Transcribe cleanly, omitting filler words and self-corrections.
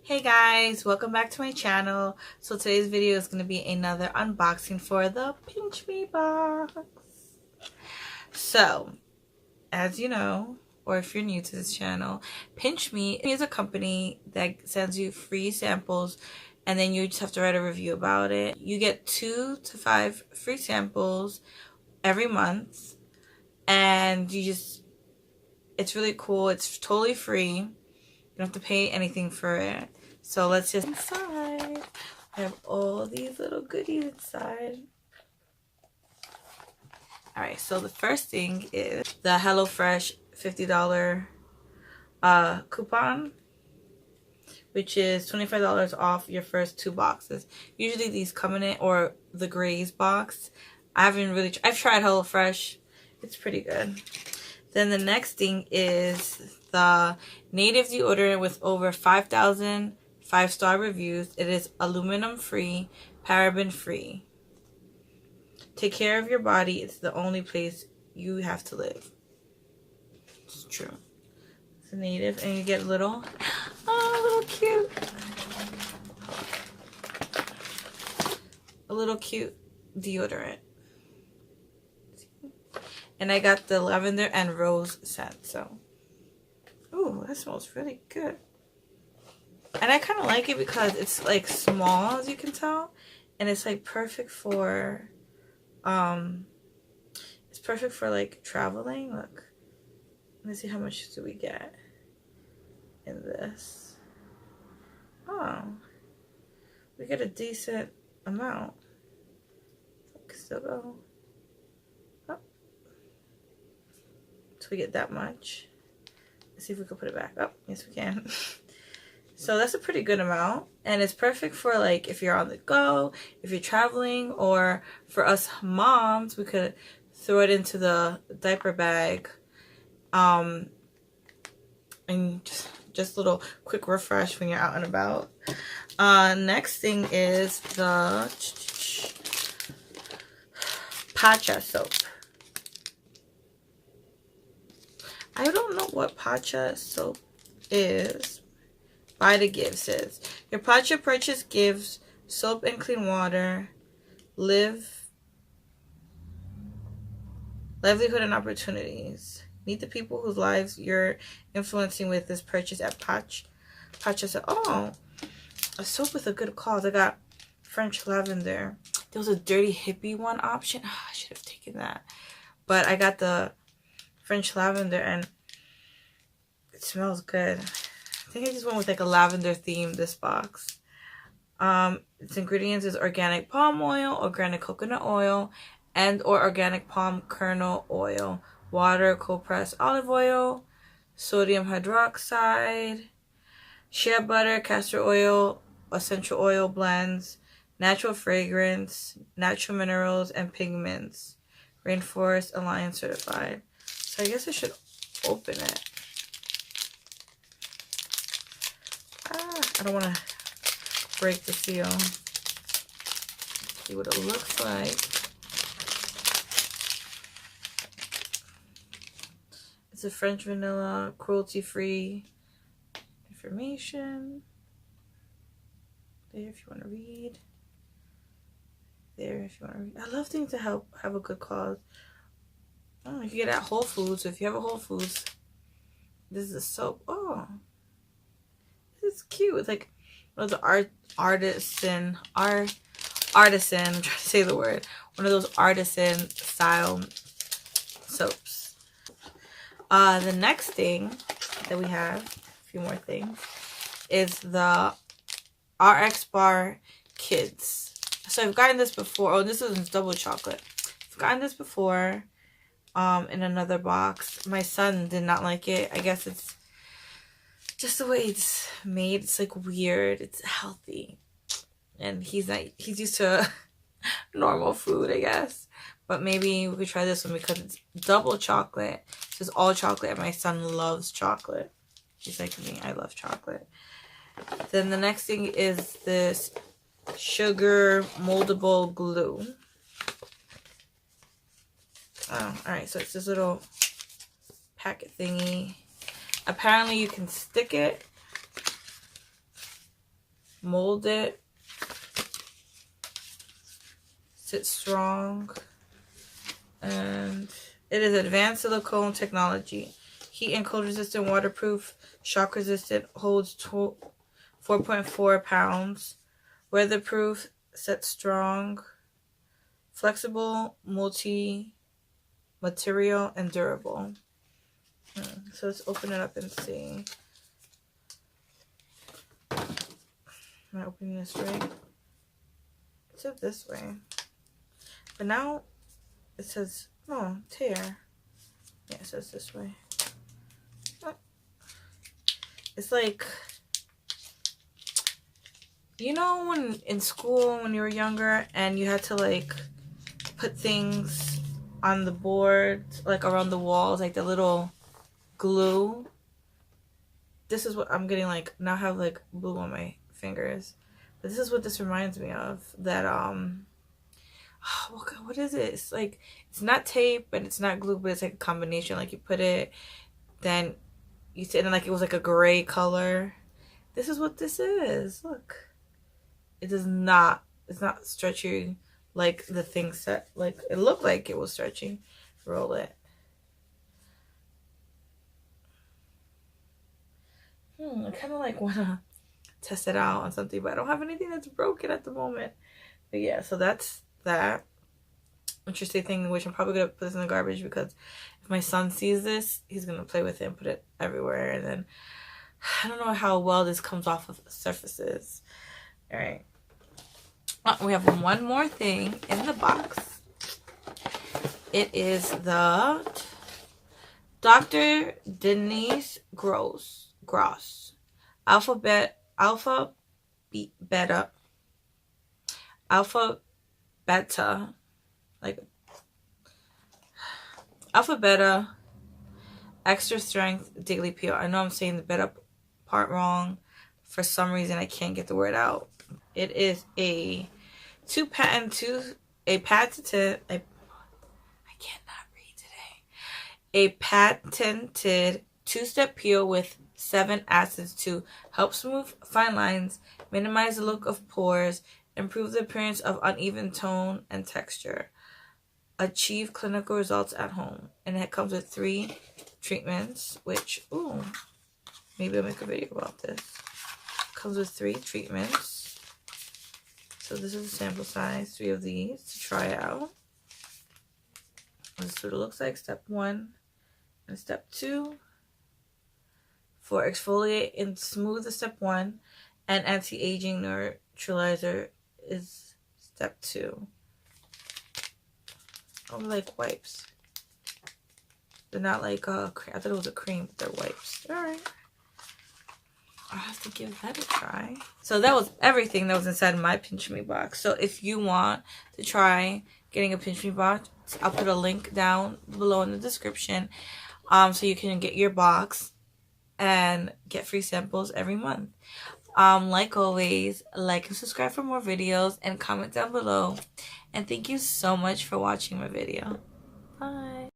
Hey guys, welcome back to my channel. So today's video is going to be another unboxing for the Pinch Me box. So, as you know, or if you're new to this channel, Pinch Me is a company that sends you free samples and then you just have to write a review about it. You get 2 to 5 free samples every month and it's really cool. It's totally free. You don't have to pay anything for it. So let's just inside. I have all these little goodies inside. Alright, so the first thing is the HelloFresh $50 coupon, which is $25 off your first 2 boxes. Usually these come in it, or the Graze box. I've tried HelloFresh. It's pretty good. Then the next thing is the Native deodorant with over 5,000 5-star reviews. It is aluminum free, paraben free. Take care of your body. It's the only place you have to live. It's true. It's a Native, and you get little cute. A little cute deodorant. And I got the lavender and rose scent. So, ooh, that smells really good. And I kind of like it because it's like small, as you can tell, and it's like perfect for like traveling. Look, let's see, how much do we get in this? Oh, we get a decent amount. Still go up. So we get that much. Let's see if we can put it back up. Yes, we can. So that's a pretty good amount, and it's perfect for like if you're on the go, if you're traveling, or for us moms, we could throw it into the diaper bag, and just a little quick refresh when you're out and about. Next thing is the Pacha soap. I don't know what Pacha soap is. Buy to give says your Pacha purchase gives soap and clean water, livelihood and opportunities. Meet the people whose lives you're influencing with this purchase at Pacha said, oh, a soap with a good cause. I got French lavender. There was a dirty hippie one option. Oh, I should have taken that. But I got the French lavender and it smells good. I think I just went with like a lavender theme this box. Its ingredients is organic palm oil, organic coconut oil, and or organic palm kernel oil, water, cold pressed olive oil, sodium hydroxide, shea butter, castor oil, essential oil blends, natural fragrance, natural minerals, and pigments. Rainforest Alliance certified. So I guess I should open it. I don't want to break the seal. See what it looks like. It's a French vanilla, cruelty-free information. There if you want to read. There if you want to read. I love things to help have a good cause. Oh, you can get it at Whole Foods. If you have a Whole Foods, this is a soap. Oh, it's cute. It's like one of the artisan. I'm trying to say the word. One of those artisan style soaps. The next thing that we have, a few more things, is the RX Bar Kids. So I've gotten this before. Oh, this is double chocolate. I've gotten this before in another box. My son did not like it. I guess it's just the way it's made. It's like weird. It's healthy. And he's used to normal food, I guess. But maybe we could try this one because it's double chocolate. This is all chocolate, and my son loves chocolate. He's like me, I love chocolate. Then the next thing is this sugar moldable glue. Oh, alright, so it's this little packet thingy. Apparently you can stick it mold it. Sit strong. And it is advanced silicone technology. Heat and cold resistant, waterproof, shock resistant, holds 4.4 pounds. Weatherproof, set strong, flexible, multi-material, and durable. So let's open it up and see. Am I opening this right? It said this way. But now it says, no, tear. Yeah, it says this way. It's like, you know when in school when you were younger and you had to like put things on the board, like around the walls, like the little glue? This is what I'm getting, like, now I have like blue on my fingers. But this is what this reminds me of. That, what is it? It's like, it's not tape and it's not glue, but it's like a combination. Like you put it, then you said, and like it was like a gray color. This is what this is. Look, it does not. It's not stretchy like the thing set. Like it looked like it was stretchy. Roll it. I kind of like wanna test it out on something, but I don't have anything that's broken at the moment. But yeah, so that's that. Interesting thing, which I'm probably gonna put this in the garbage because if my son sees this, he's gonna play with it and put it everywhere, and then I don't know how well this comes off of surfaces. All right, we have one more thing in the box. It is the Dr. Denise Gross Alpha Beta extra strength daily peel. I know I'm saying the beta part wrong. For some reason I can't get the word out. It is a patented two-step peel with 7 acids to help smooth fine lines, minimize the look of pores, improve the appearance of uneven tone and texture, achieve clinical results at home. And it comes with 3 treatments, which, maybe I'll make a video about this. Comes with 3 treatments. So this is a sample size, 3 of these to try out. This is what it looks like, step 1 and step 2. For exfoliate and smooth is step 1, and anti-aging neutralizer is step 2. Oh, like wipes. They're not like I thought it was a cream, but they're wipes. Alright. I'll have to give that a try. So that was everything that was inside my Pinch Me box. So if you want to try getting a Pinch Me box, I'll put a link down below in the description. So you can get your box and get free samples every month. Like always, like and subscribe for more videos and comment down below. And thank you so much for watching my video. Bye.